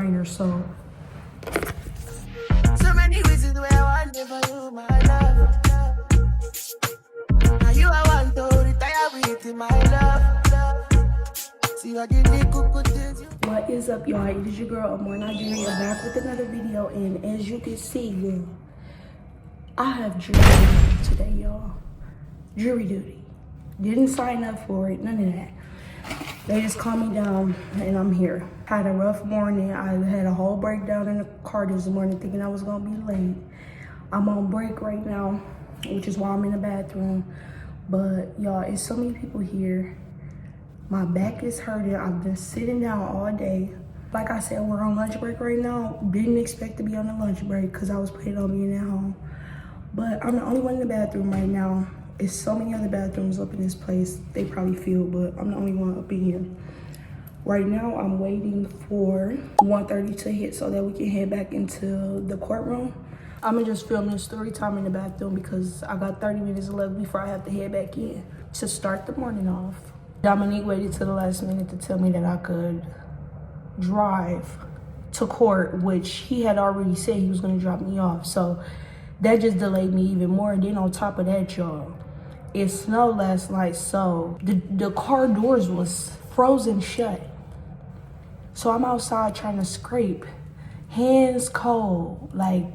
minor, so. So many reasons where I want for you, my love. Now you I want to retire with my love. See I give me good things. What is up, y'all? It is your girl, Amor Nigeria, back with another video. And as you can see, yeah, I have jury duty today, y'all. Jury duty. Didn't sign up for it, none of that. They just calmed me down and I'm here. Had a rough morning. I had a whole breakdown in the car this morning thinking I was gonna be late. I'm on break right now, which is why I'm in the bathroom. But y'all, it's so many people here. My back is hurting. I've been sitting down all day. Like I said, we're on lunch break right now. Didn't expect to be on the lunch break because I was planning on being at home. But I'm the only one in the bathroom right now. There's so many other bathrooms up in this place. They probably feel, but I'm the only one up in here. Right now, I'm waiting for 1:30 to hit so that we can head back into the courtroom. I'm gonna just film this story time in the bathroom because I got 30 minutes left before I have to head back in to start the morning off. Dominique waited to the last minute to tell me that I could drive to court, which he had already said he was gonna drop me off. So that just delayed me even more. And then on top of that, y'all, it snowed last night, so the car doors was frozen shut. So I'm outside trying to scrape, hands cold, like,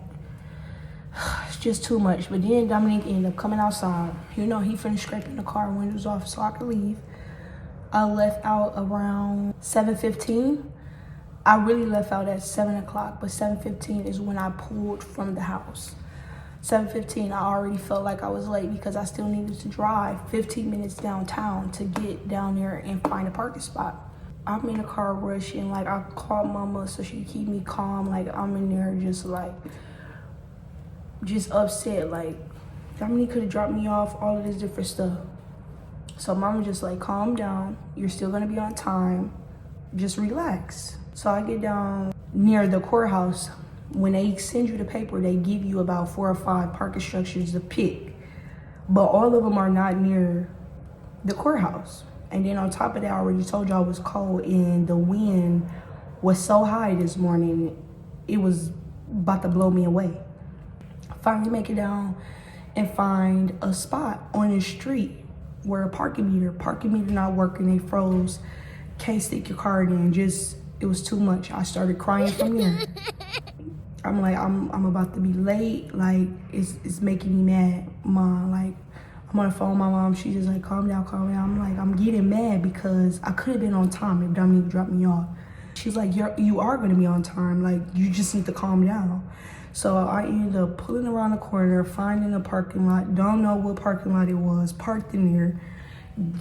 it's just too much. But then Dominique ended up coming outside. You know, he finished scraping the car windows off so I could leave. I left out around 7:15. I really left out at 7 o'clock, but 7:15 is when I pulled from the house. 7:15, I already felt like I was late because I still needed to drive 15 minutes downtown to get down there and find a parking spot. I'm in the car rushing, like I called mama so she could keep me calm. Like I'm in there just upset. Like Dominique could have dropped me off, all of this different stuff. So mama just like, calm down. You're still gonna be on time. Just relax. So I get down near the courthouse. When they send you the paper, they give you about 4 or 5 parking structures to pick. But all of them are not near the courthouse. And then on top of that, I already told y'all it was cold and the wind was so high this morning, it was about to blow me away. Finally make it down and find a spot on the street where a parking meter not working, they froze. Can't stick your card in, it was too much. I started crying from there. I'm like, I'm about to be late. Like, it's making me mad, Mom. Like, I'm on the phone with my mom. She's just like, calm down, calm down. I'm like, I'm getting mad because I could have been on time if Dominique dropped me off. She's like, you are gonna be on time. Like, you just need to calm down. So I ended up pulling around the corner, finding a parking lot. Don't know what parking lot it was. Parked in there.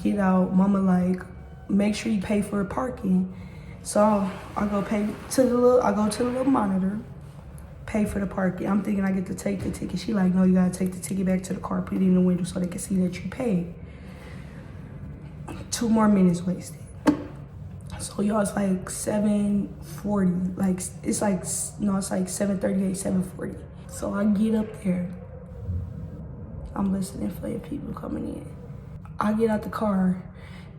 Get out. Mama like, make sure you pay for parking. So I go to the little monitor. Pay for the parking. I'm thinking I get to take the ticket. She like, no, you gotta take the ticket back to the car, put it in the window so they can see that you paid. 2 more minutes wasted. So y'all, it's like 7:40. Like it's like 7:38, 7:40. So I get up there. I'm listening for the people coming in. I get out the car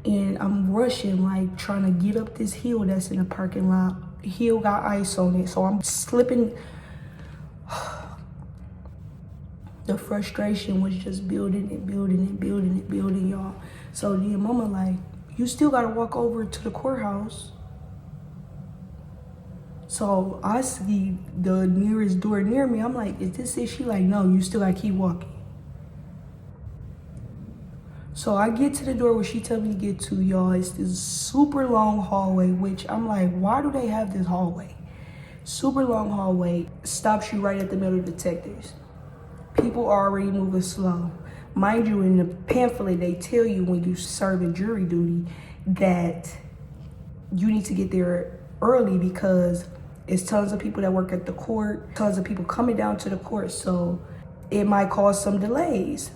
and I'm rushing, like trying to get up this hill that's in the parking lot. Hill got ice on it, so I'm slipping. The frustration was just building, y'all. So then mama like, you still gotta walk over to the courthouse. So I see the nearest door near me. I'm like, is this it? She like, no, you still gotta keep walking. So I get to the door where she tell me to get to, y'all. It's this super long hallway, which I'm like, why do they have this hallway? Super long hallway, stops you right at the metal detectors. People are already moving slow. Mind you, in the pamphlet, they tell you when you serve a jury duty that you need to get there early because it's tons of people that work at the court, tons of people coming down to the court, so it might cause some delays.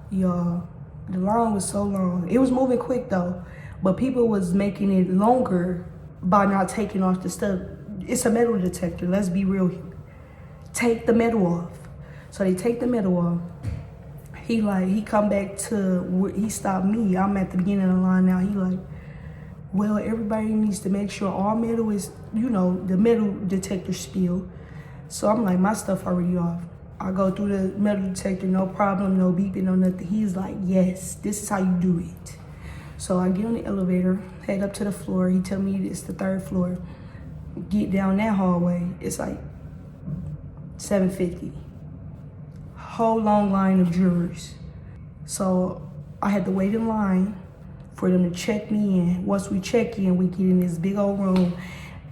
Y'all, the line was so long. It was moving quick though, but people was making it longer by not taking off the stuff. It's a metal detector, let's be real here. Take the metal off. So they take the metal off. He come back to where he stopped me. I'm at the beginning of the line now. He like, Well, everybody needs to make sure all metal is, you know, the metal detector spill. So I'm like, my stuff already off. I go through the metal detector, no problem, no beeping, no nothing. He's like, yes, this is how you do it. So I get on the elevator, head up to the floor. He tell me it's the 3rd floor. Get down that hallway, it's like 750. Whole long line of jurors. So I had to wait in line for them to check me in. Once we check in, we get in this big old room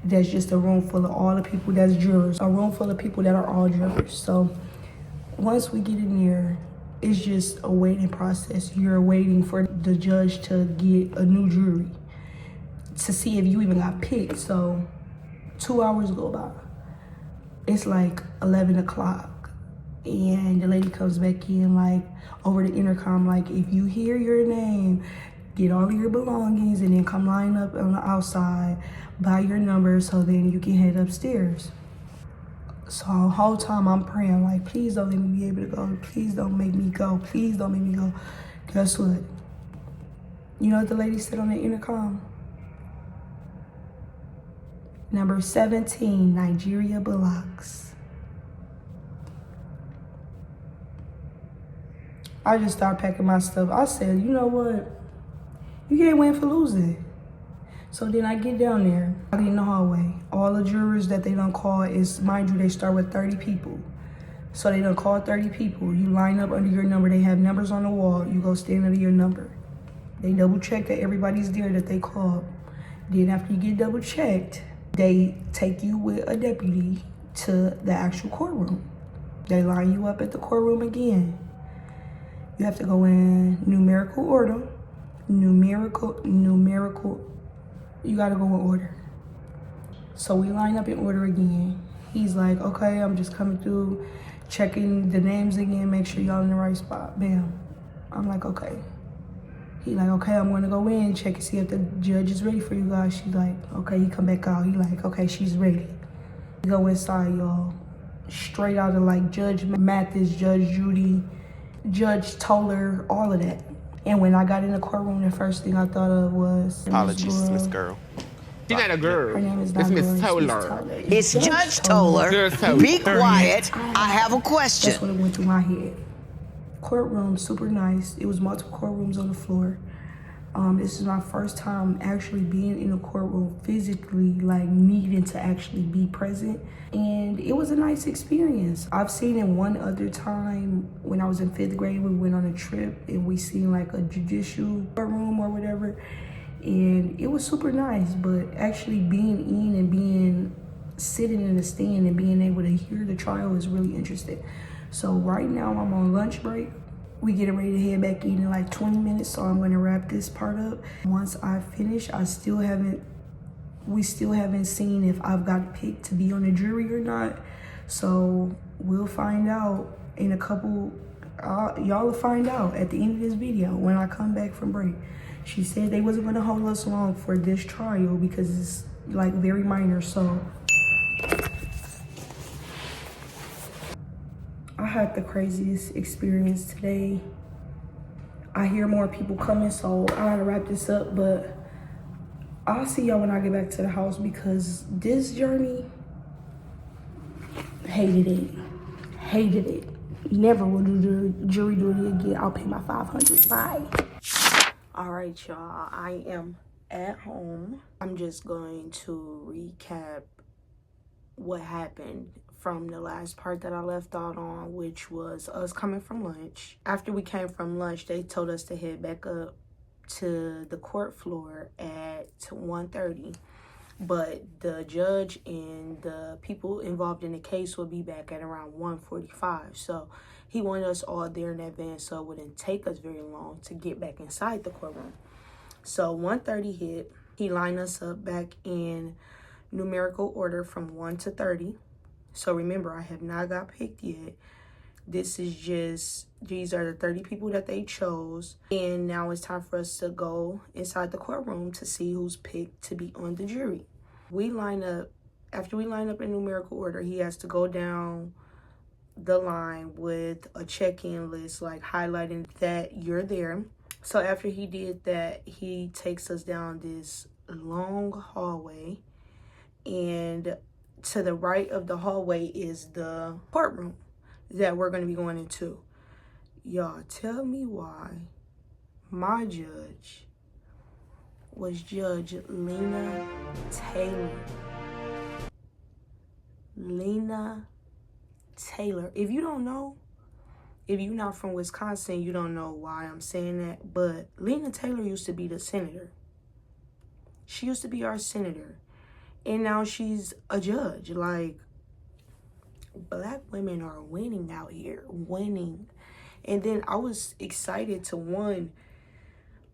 that's just a room full of all the people that's jurors, a room full of people that are all jurors. So once we get in there, it's just a waiting process. You're waiting for the judge to get a new jury to see if you even got picked. So 2 hours go by. It's like 11 o'clock. And the lady comes back in like over the intercom, like, if you hear your name, get all of your belongings and then come line up on the outside by your number so then you can head upstairs. So the whole time I'm praying, like, please don't let me be able to go. Please don't make me go. Please don't make me go. Guess what? You know what the lady said on the intercom? Number 17, Nigeria Bullocks. I just started packing my stuff. I said, you know what? You can't win for losing. So then I get down there, I get in the hallway. All the jurors that they done call is, mind you, they start with 30 people. So they done call 30 people. You line up under your number. They have numbers on the wall. You go stand under your number. They double check that everybody's there that they called. Then after you get double checked, they take you with a deputy to the actual courtroom. They line you up at the courtroom again. You have to go in numerical order. Numerical. You gotta go in order. So we line up in order again. He's like, okay, I'm just coming through, checking the names again, make sure y'all in the right spot. Bam. I'm like, okay. He like, okay, I'm gonna go in, check and see if the judge is ready for you guys. She's like, okay, he come back out. He like, okay, she's ready. We go inside, y'all. Straight out of like Judge Mathis, Judge Judy, Judge Toller, all of that. And when I got in the courtroom, the first thing I thought of was... Apologies, Miss Girl. She's not a girl. Her name is It's Miss Toller. Toller. It's Judge Toller. Be quiet. I have a question. That's what went through my head. Courtroom, super nice. It was multiple courtrooms on the floor. This is my first time actually being in a courtroom physically, like needing to actually be present. And it was a nice experience. I've seen it one other time when I was in 5th grade. We went on a trip and we seen like a judicial courtroom or whatever. And it was super nice, but actually being in and sitting in the stand and being able to hear the trial is really interesting. So right now I'm on lunch break. We getting ready to head back in like 20 minutes, so I'm gonna wrap this part up. Once I finish, we still haven't seen if I've got picked to be on the jury or not. So we'll find out in a couple, y'all will find out at the end of this video when I come back from break. She said they wasn't gonna hold us long for this trial because it's like very minor, so. I had the craziest experience today. I hear more people coming, so I gotta wrap this up, but I'll see y'all when I get back to the house because this journey, hated it. Never will do jury duty again. I'll pay my $500, bye. All right, y'all, I am at home. I'm just going to recap what happened from the last part that I left out on, which was us coming from lunch. After we came from lunch, they told us to head back up to the court floor at 1:30. But the judge and the people involved in the case will be back at around 1:45. So he wanted us all there in advance so it wouldn't take us very long to get back inside the courtroom. So 1:30 hit. He lined us up back in numerical order from 1 to 30. So remember, I have not got picked yet. This is just, these are the 30 people that they chose. And now it's time for us to go inside the courtroom to see who's picked to be on the jury. We line up, after we line up in numerical order, he has to go down the line with a check-in list, like highlighting that you're there. So after he did that, he takes us down this long hallway, and to the right of the hallway is the courtroom that we're going to be going into. Y'all, tell me why my judge was Judge Lena Taylor. Lena Taylor. If you don't know, if you're not from Wisconsin, you don't know why I'm saying that. But Lena Taylor used to be the senator. She used to be our senator. And now she's a judge. Like, black women are winning out here. Winning. And then I was excited to,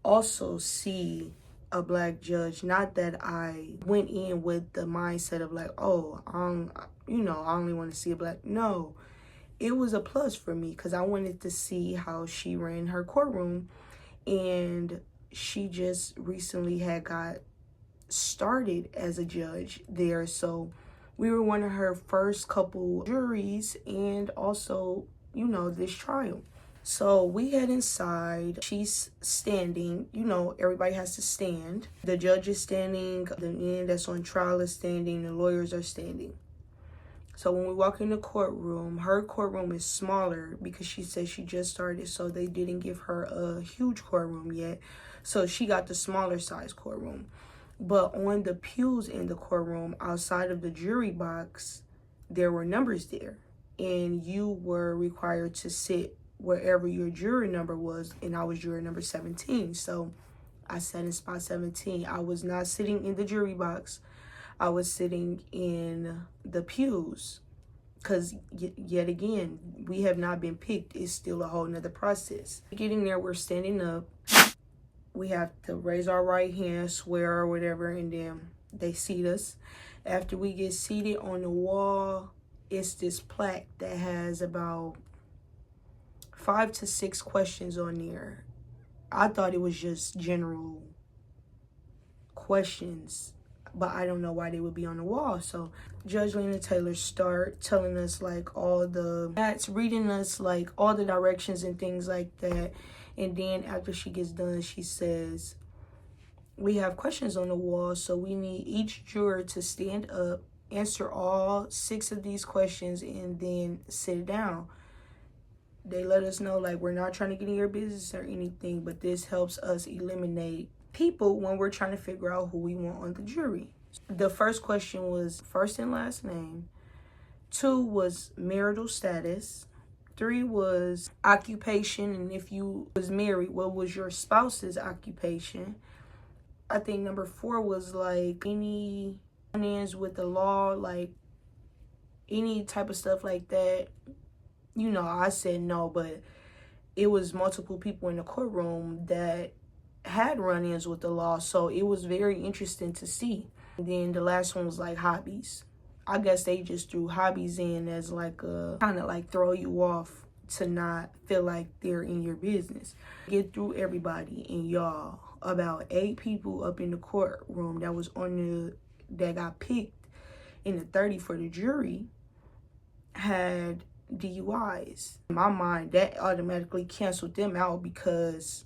also see a black judge. Not that I went in with the mindset of like, oh, I only want to see a black. No, it was a plus for me because I wanted to see how she ran her courtroom. And she just recently had got started as a judge there. So we were one of her first couple juries, and also, this trial. So we head inside. She's standing. Everybody has to stand. The judge is standing. The man that's on trial is standing. The lawyers are standing. So when we walk in the courtroom, her courtroom is smaller because she said she just started, so they didn't give her a huge courtroom yet. So she got the smaller size courtroom. But on the pews in the courtroom, outside of the jury box, there were numbers there. And you were required to sit wherever your juror number was, and I was juror number 17. So I sat in spot 17. I was not sitting in the jury box. I was sitting in the pews because, yet again, we have not been picked. It's still a whole nother process. Getting there, we're standing up. We have to raise our right hand, swear or whatever, and then they seat us. After we get seated, on the wall, it's this plaque that has about 5 to 6 questions on there. I thought it was just general questions, but I don't know why they would be on the wall. So Judge Lena Taylor start telling us like all the facts, reading us like all the directions and things like that. And then after she gets done, she says, we have questions on the wall, so we need each juror to stand up, answer all 6 of these questions, and then sit down. They let us know, like, we're not trying to get in your business or anything, but this helps us eliminate people when we're trying to figure out who we want on the jury. The first question was first and last name. 2 was marital status. 3 was occupation, and if you was married, what was your spouse's occupation? I think number 4 was like any run-ins with the law, like any type of stuff like that. I said no, but it was multiple people in the courtroom that had run-ins with the law, so it was very interesting to see. And then the last one was like hobbies. I guess they just threw hobbies in as like a kind of like throw you off to not feel like they're in your business. Get through everybody, and y'all, about 8 people up in the courtroom that got picked in the 30 for the jury had DUIs. In my mind, that automatically canceled them out because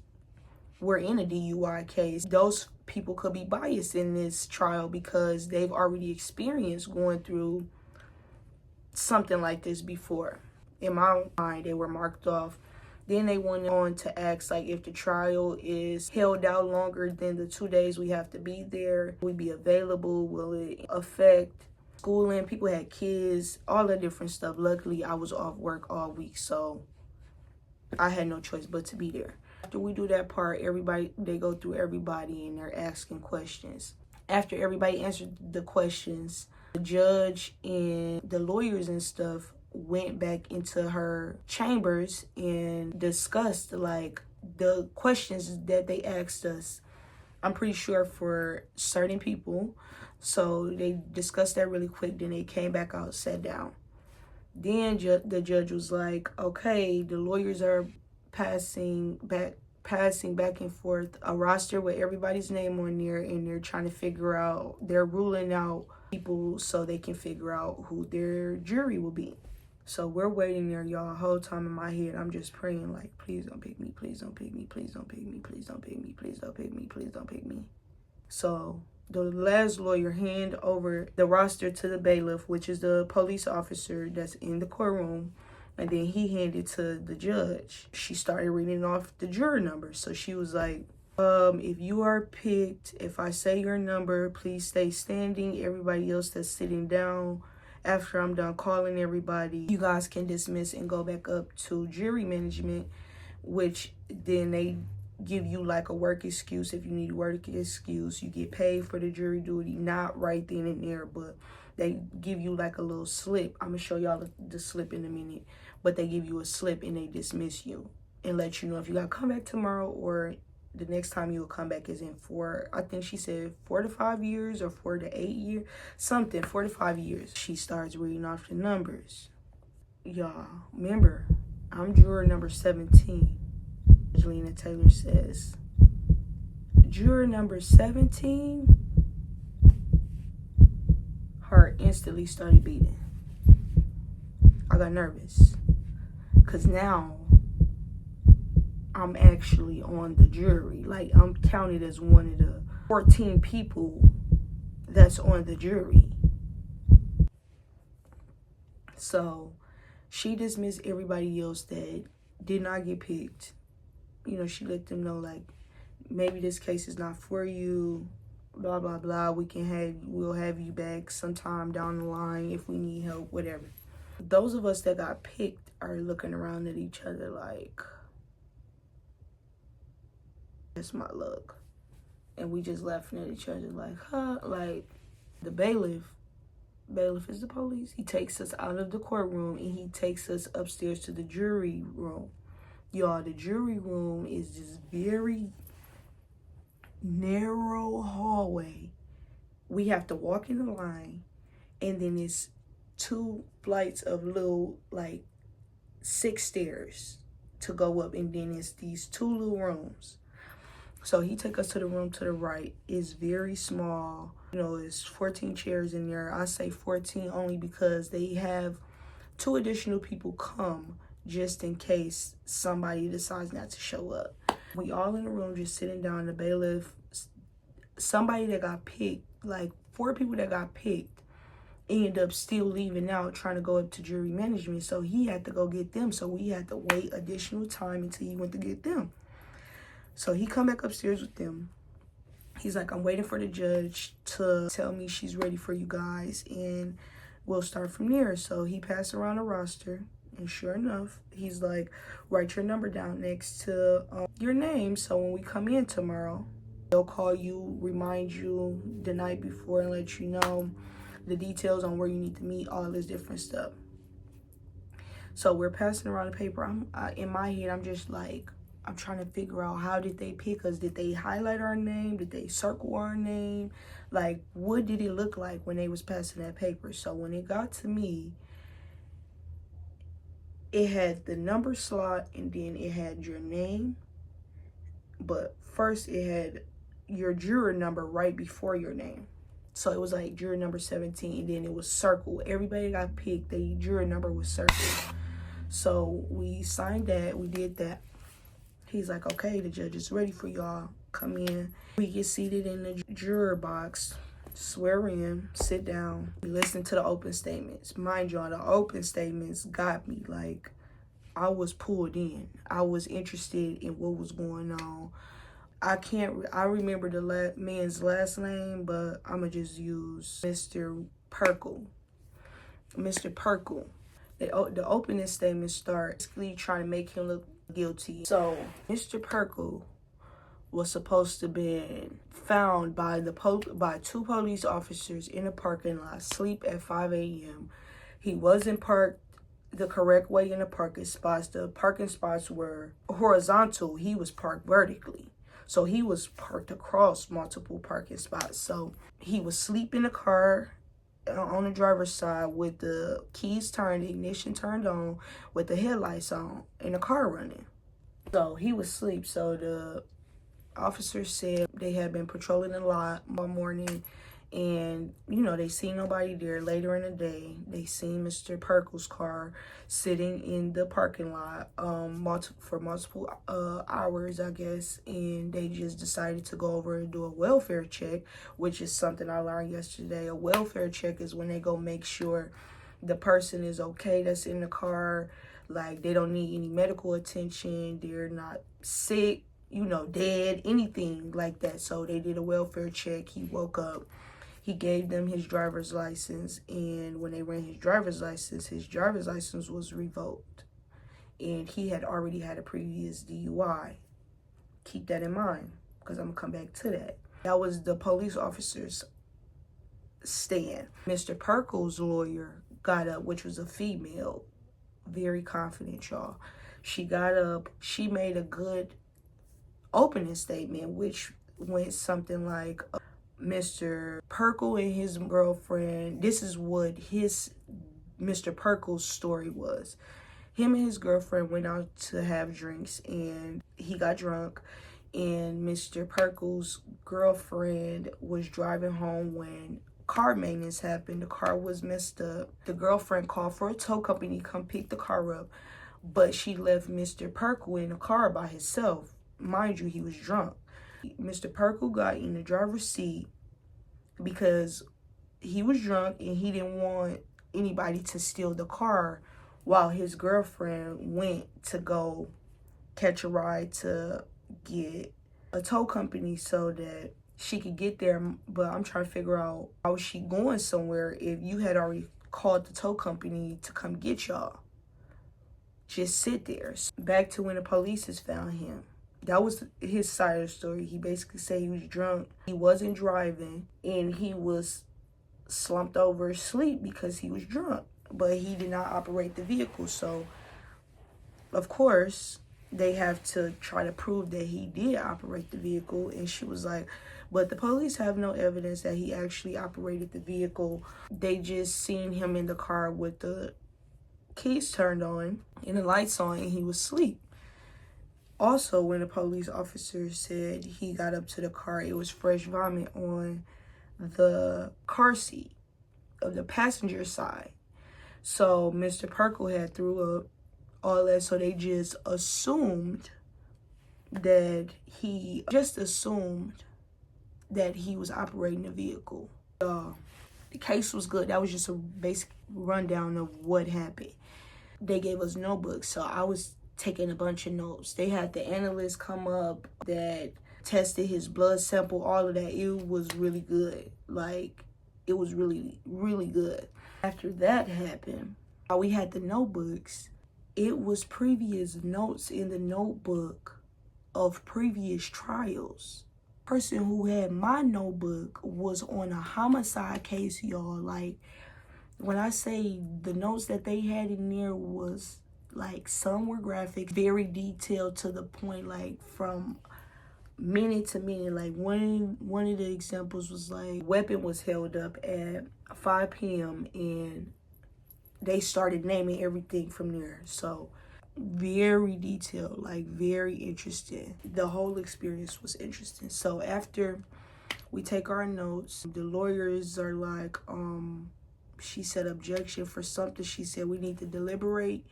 we're in a DUI case. Those people could be biased in this trial because they've already experienced going through something like this before. In my mind, they were marked off. Then they went on to ask, like, if the trial is held out longer than the 2 days we have to be there, will we be available? Will it affect schooling? People had kids, all that different stuff. Luckily, I was off work all week, so I had no choice but to be there. After we do that part, they go through everybody and they're asking questions. After everybody answered the questions, the judge and the lawyers and stuff went back into her chambers and discussed like the questions that they asked us. I'm pretty sure for certain people. So they discussed that really quick. Then they came back out, sat down. Then the judge was like, okay, the lawyers are passing back and forth a roster with everybody's name on there, and they're ruling out people so they can figure out who their jury will be. So we're waiting there, y'all. The whole time in my head, I'm just praying like, please don't pick me, please don't pick me, please don't pick me, please don't pick me, please don't pick me, please don't pick me. So the last lawyer hand over the roster to the bailiff, which is the police officer that's in the courtroom, and then he handed to the judge. She started reading off the juror numbers. So she was like, if you are picked, if I say your number, please stay standing. Everybody else that's sitting down, after I'm done calling everybody, you guys can dismiss and go back up to jury management, which then they give you like a work excuse. If you need a work excuse, you get paid for the jury duty, not right then and there, but they give you like a little slip. I'm gonna show y'all the slip in a minute, but they give you a slip and they dismiss you and let you know if you gotta come back tomorrow, or the next time you'll come back is in I think she said 4 to 5 years or 4 to 8 years, something, 4 to 5 years. She starts reading off the numbers. Y'all, remember, I'm juror number 17. Angelina Taylor says, juror number 17, heart instantly started beating. I got nervous because now I'm actually on the jury. Like, I'm counted as one of the 14 people that's on the jury. So she dismissed everybody else that did not get picked. You know, she let them know, like, maybe this case is not for you, blah, blah, blah. We'll have you back sometime down the line if we need help, whatever. Those of us that got picked are looking around at each other like, that's my luck. And we just laughing at each other like, huh? Like, the bailiff is the police. He takes us out of the courtroom and he takes us upstairs to the jury room. Y'all, the jury room is this very narrow hallway. We have to walk in the line, and then it's 2 flights of little, like, 6 stairs to go up, and then it's these 2 little rooms. So he took us to the room to the right. It's very small. You know, it's 14 chairs in there. I say 14 only because they have 2 additional people come just in case somebody decides not to show up. We all in the room just sitting down. The bailiff, somebody that got picked, like 4 people that got picked, ended up still leaving out trying to go up to jury management. So he had to go get them. So we had to wait additional time until he went to get them. So he come back upstairs with them. He's like, I'm waiting for the judge to tell me she's ready for you guys, and we'll start from there. So he passed around the roster, and sure enough, he's like, write your number down next to your name. So when we come in tomorrow, they'll call you, remind you the night before, and let you know the details on where you need to meet, all this different stuff. So we're passing around the paper. In my head, I'm just like, I'm trying to figure out, how did they pick us? Did they highlight our name? Did they circle our name? Like, what did it look like when they was passing that paper? So when it got to me, it had the number slot, and then it had your name. But first it had your juror number right before your name. So it was like juror number 17, and then it was circled. Everybody got picked, the juror number was circled. So we signed that, we did that. He's like, okay, the judge is ready for y'all. Come in. We get seated in the juror box, swear in, sit down. We listen to the open statements. Mind y'all, the open statements got me. Like, I was pulled in. I was interested in what was going on. I remember the man's last name, but I'm going to just use Mr. Perkle. Mr. Perkle. The opening statement starts basically trying to make him look guilty. So Mr. Perkle was supposed to be found by 2 police officers in a parking lot, asleep at 5 a.m. He wasn't parked the correct way in the parking spots. The parking spots were horizontal. He was parked vertically. So he was parked across multiple parking spots. So he was asleep in the car on the driver's side with the keys turned, the ignition turned on, with the headlights on, and the car running. So he was asleep. So the officers said they had been patrolling the lot one morning, And, you know, they seen nobody there. Later in the day, they seen Mr. Perkle's car sitting in the parking lot for multiple hours, I guess. And they just decided to go over and do a welfare check, which is something I learned yesterday. A welfare check is when they go make sure the person is okay that's in the car. Like, they don't need any medical attention. They're not sick, you know, dead, anything like that. So they did a welfare check. He woke up. He gave them his driver's license, and when they ran his driver's license was revoked. And he had already had a previous DUI. Keep that in mind, because I'm going to come back to that. That was the police officer's stand. Mr. Perkle's lawyer got up, which was a female, very confident, y'all. She got up, she made a good opening statement, which went something like, Mr. Perkle and his girlfriend, this is what Mr. Perkle's story was. Him and his girlfriend went out to have drinks, and he got drunk, and Mr. Perkle's girlfriend was driving home when car maintenance happened. The car was messed up. The girlfriend called for a tow company to come pick the car up, but she left Mr. Perkle in the car by himself. Mind you, he was drunk. Mr. Perkle got in the driver's seat because he was drunk and he didn't want anybody to steal the car while his girlfriend went to go catch a ride to get a tow company so that she could get there. But I'm trying to figure out, how was she going somewhere if you had already called the tow company to come get y'all? Just sit there. Back to when the police has found him. That was his side of the story. He basically said he was drunk, he wasn't driving, and he was slumped over asleep because he was drunk. But he did not operate the vehicle. So, of course, they have to try to prove that he did operate the vehicle. And she was like, but the police have no evidence that he actually operated the vehicle. They just seen him in the car with the keys turned on and the lights on, and he was asleep. Also, when the police officer said he got up to the car, it was fresh vomit on the car seat of the passenger side. So Mr. Perkle had threw up all that, so they just assumed that he was operating the vehicle. The case was good. That was just a basic rundown of what happened. They gave us notebooks, so I was taking a bunch of notes. They had the analyst come up that tested his blood sample, all of that. It was really good. Like, it was really, really good. After that happened, we had the notebooks. It was previous notes in the notebook of previous trials. The person who had my notebook was on a homicide case, y'all. Like, when I say the notes that they had in there was, like, some were graphic, very detailed to the point, like, from minute to minute. Like, one of the examples was, like, weapon was held up at 5 p.m. and they started naming everything from there. So, very detailed, like, very interesting. The whole experience was interesting. So, after we take our notes, the lawyers are like, she said objection for something. She said we need to deliberate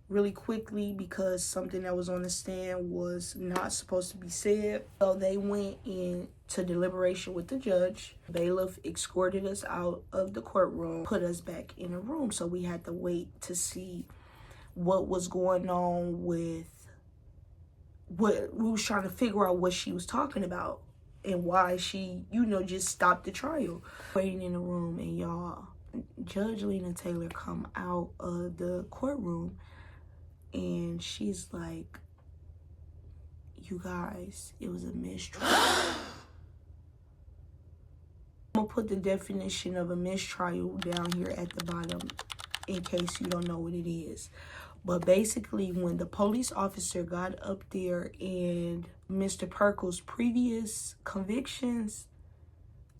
really quickly because something that was on the stand was not supposed to be said. So they went into deliberation with the judge. Bailiff escorted us out of the courtroom, put us back in a room. So we had to wait to see what was going on with what we was trying to figure out what she was talking about and why she, just stopped the trial. Waiting in the room, and y'all, Judge Lena Taylor come out of the courtroom and she's like, you guys, it was a mistrial. I'm gonna put the definition of a mistrial down here at the bottom in case you don't know what it is. But basically, when the police officer got up there and Mr. Perkle's previous convictions,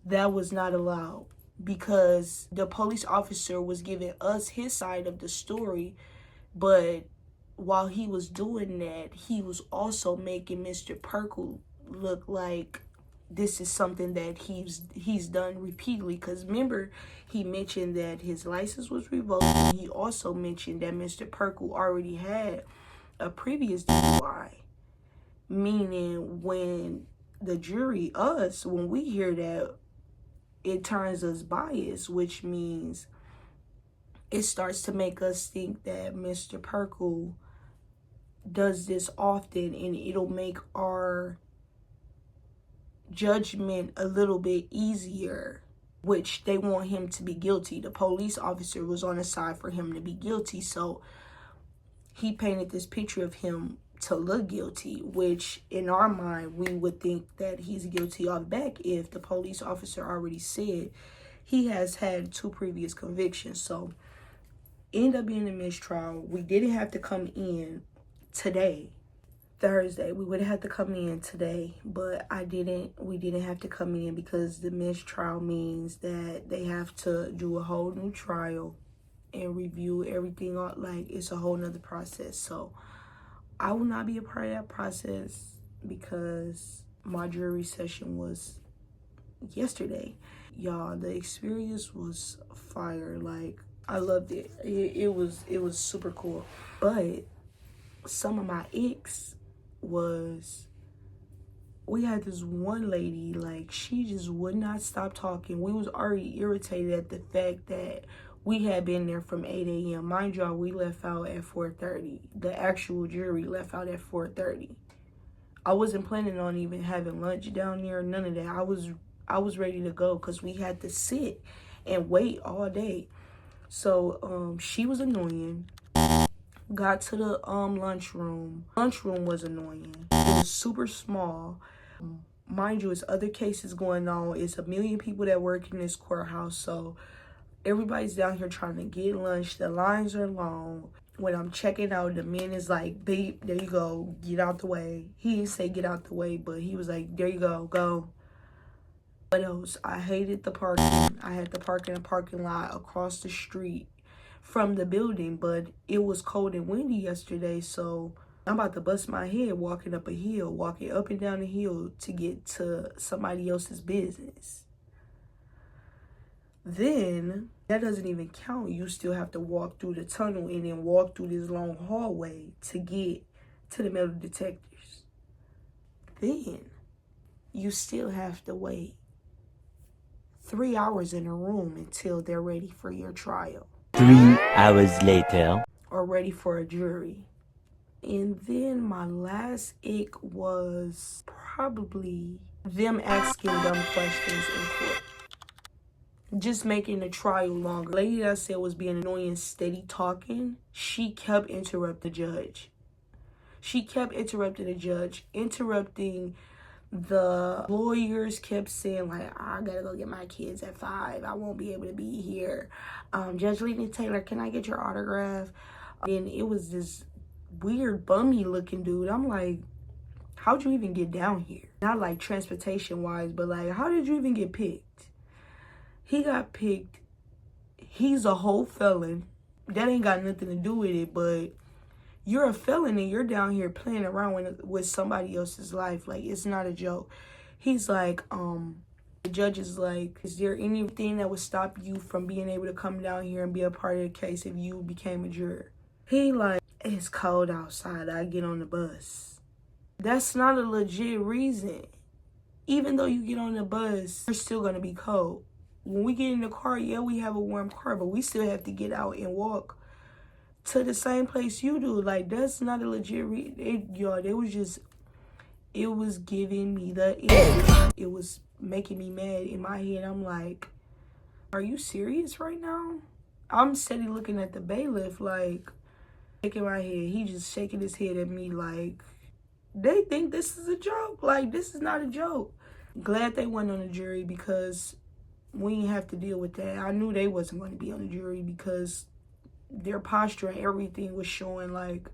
that was not allowed because the police officer was giving us his side of the story, but while he was doing that, he was also making Mr. Perkle look like this is something that he's done repeatedly. Because remember, he mentioned that his license was revoked, and he also mentioned that Mr. Perkle already had a previous DUI. Meaning, when the jury, us, when we hear that, it turns us biased, which means it starts to make us think that Mr. Perkle does this often, and it'll make our judgment a little bit easier, which they want him to be guilty. The police officer was on the side for him to be guilty, so he painted this picture of him to look guilty, which in our mind we would think that he's guilty off back if the police officer already said he has had 2 previous convictions. So ended up being a mistrial. We didn't have to come in today, Thursday. We would have had to come in today, but we didn't have to come in because the mistrial means that they have to do a whole new trial and review everything. Like, it's a whole nother process. So I will not be a part of that process because my jury session was yesterday. Y'all, the experience was fire. Like, I loved it. It was super cool. But some of my icks was, we had this one lady, like, she just would not stop talking. We was already irritated at the fact that we had been there from 8 a.m. Mind y'all, we left out at 4:30. The actual jury left out at 4:30. I wasn't planning on even having lunch down there, none of that. I was ready to go because we had to sit and wait all day. So she was annoying. Got to the lunchroom. Lunchroom was annoying. It was super small. Mind you, it's other cases going on. It's 1 million people that work in this courthouse, so everybody's down here trying to get lunch. The lines are long. When I'm checking out, the man is like, "Babe, there you go. Get out the way." He didn't say get out the way, but he was like, "There you go. Go." What else? I hated the parking. I had to park in a parking lot across the street from the building, but it was cold and windy yesterday, so I'm about to bust my head walking up a hill, walking up and down the hill to get to somebody else's business. Then, that doesn't even count. You still have to walk through the tunnel and then walk through this long hallway to get to the metal detectors. Then, you still have to wait 3 hours in a room until they're ready for your trial. 3 hours later. Or ready for a jury. And then my last ick was probably them asking dumb questions in court. Just making the trial longer. The lady that I said was being annoying, steady talking, she kept interrupting the judge. She kept interrupting the judge, interrupting the lawyers, kept saying, like, "I gotta go get my kids at 5. I won't be able to be here. Judge Lena Taylor, can I get your autograph?" And it was this weird bummy looking dude. I'm like, how'd you even get down here? Not like transportation wise, but like, how did you even get picked? He got picked. He's a whole felon. That ain't got nothing to do with it, but you're a felon and you're down here playing around with somebody else's life. Like, it's not a joke. He's like, the judge is like, "Is there anything that would stop you from being able to come down here and be a part of the case if you became a juror?" He like, "It's cold outside. I get on the bus." That's not a legit reason. Even though you get on the bus, you're still going to be cold. When we get in the car, yeah, we have a warm car, but we still have to get out and walk to the same place you do. Like, that's not a legit y'all, it was giving me the ick. It was making me mad in my head. I'm like, are you serious right now? I'm steady looking at the bailiff, like, shaking my head. He just shaking his head at me like, they think this is a joke. Like, this is not a joke. Glad they went on the jury because we didn't have to deal with that. I knew they wasn't going to be on the jury because their posture and everything was showing like,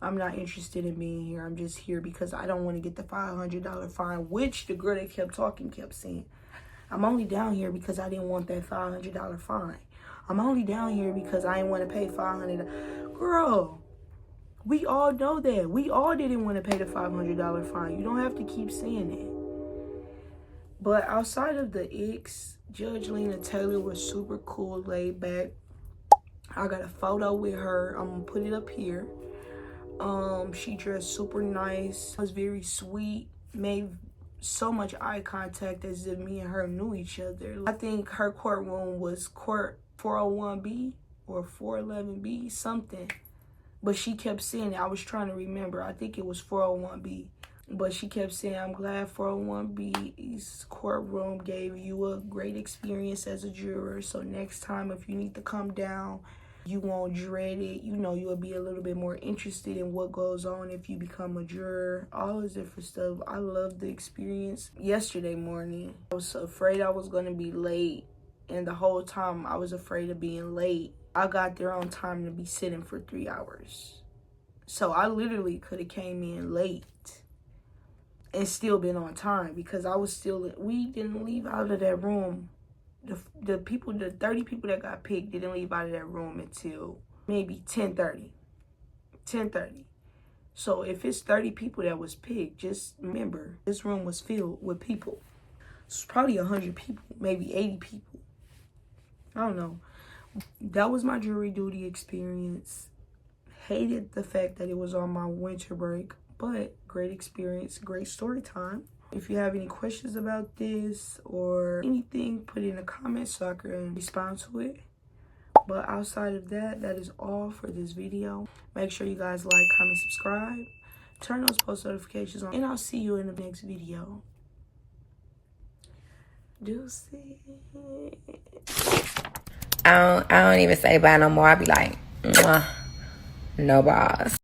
I'm not interested in being here. I'm just here because I don't want to get the $500 fine, which the girl that kept talking kept saying. I'm only down here because I didn't want that $500 fine. I'm only down here because I didn't want to pay $500. Girl, we all know that. We all didn't want to pay the $500 fine. You don't have to keep saying that. But outside of the icks, Judge Lena Taylor was super cool, laid back. I got a photo with her. I'm gonna put it up here. She dressed super nice, was very sweet, made so much eye contact as if me and her knew each other. I think her courtroom was court 401B or 411B, something. But she kept saying it. I was trying to remember. I think it was 401B. But she kept saying, I'm glad 401B's courtroom gave you a great experience as a juror. So next time, if you need to come down, you won't dread it. You know, you'll be a little bit more interested in what goes on if you become a juror. All this different stuff. I loved the experience. Yesterday morning, I was afraid I was going to be late. And the whole time, I was afraid of being late. I got there on time to be sitting for 3 hours. So I literally could have came in late and still been on time because I was still, we didn't leave out of that room. The 30 people that got picked didn't leave out of that room until maybe 10:30. 10:30. So if it's 30 people that was picked, just remember, this room was filled with people. It's probably 100 people, maybe 80 people. I don't know. That was my jury duty experience. Hated the fact that it was on my winter break, but great experience, great story time. If you have any questions about this or anything, put it in the comments so I can respond to it. But outside of that, that is all for this video. Make sure you guys like, comment, subscribe. Turn those post notifications on. And I'll see you in the next video. Deuces. I don't even say bye no more. I be like, mwah, no balls.